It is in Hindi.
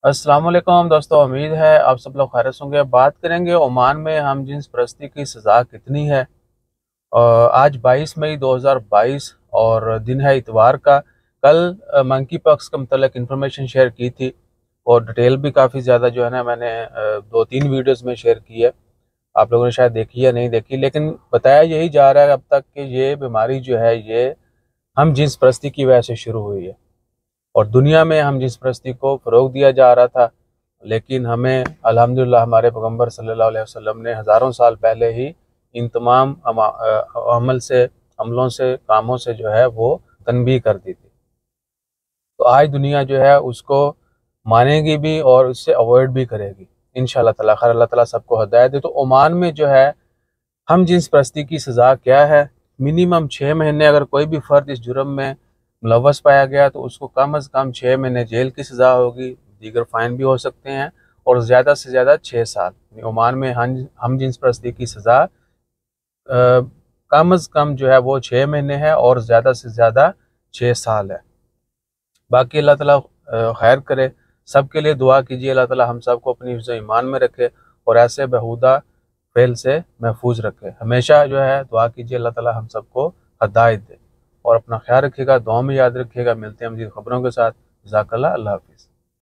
अस्सलाम वालेकुम दोस्तों, उम्मीद है आप सब लोग खैरियत होंगे। बात करेंगे ओमान में हम जिन्स परस्ती की सज़ा कितनी है। आज 22 मई 2022 और दिन है इतवार का। कल मंकी पॉक्स के मतलब इंफॉर्मेशन शेयर की थी और डिटेल भी काफ़ी ज़्यादा जो है ना मैंने 2-3 वीडियोस में शेयर की है। आप लोगों ने शायद देखी या नहीं देखी, लेकिन बताया यही जा रहा है अब तक कि ये बीमारी जो है ये हम जिन्स परस्ती की वजह से शुरू हुई है और दुनिया में हम जिस परस्ती को फ़रोग दिया जा रहा था। लेकिन हमें अल्हम्दुलिल्लाह हमारे पैगम्बर सल्लल्लाहु अलैहि वसल्लम ने हज़ारों साल पहले ही इन तमाम अमलों से कामों से जो है वो तनबीह कर दी थी। तो आज दुनिया जो है उसको मानेगी भी और उससे अवॉइड भी करेगी इंशाअल्लाह ताला। खैर अल्लाह ताला सबको हिदायत दे। तो ओमान में जो है हम जिन्स परस्ती की सज़ा क्या है। मिनिमम 6 महीने अगर कोई भी फ़र्द इस जुर्म में मुलव्वस पाया गया तो उसको कम अज़ कम 6 महीने जेल की सज़ा होगी, दीगर फ़ाइन भी हो सकते हैं और ज़्यादा से ज़्यादा 6 साल। ओमान में हम जिन्स परस्ती की सज़ा कम अज़ कम जो है वो 6 महीने है और ज़्यादा से ज़्यादा 6 साल है। बाकी अल्लाह ताला खैर करे। सबके लिए दुआ कीजिए, अल्लाह ताला हम सबको अपनी हिफ्ज़ ईमान में रखे और ऐसे बेहुदा फेल से महफूज रखे। हमेशा जो है दुआ कीजिए, अल्लाह ताला हम सबको हिदायत दे। और अपना ख्याल रखिएगा, दुआ में याद रखिएगा। मिलते हैं मज़ीद खबरों के साथ। जज़ाकल्लाह। अल्लाह हाफ़िज़।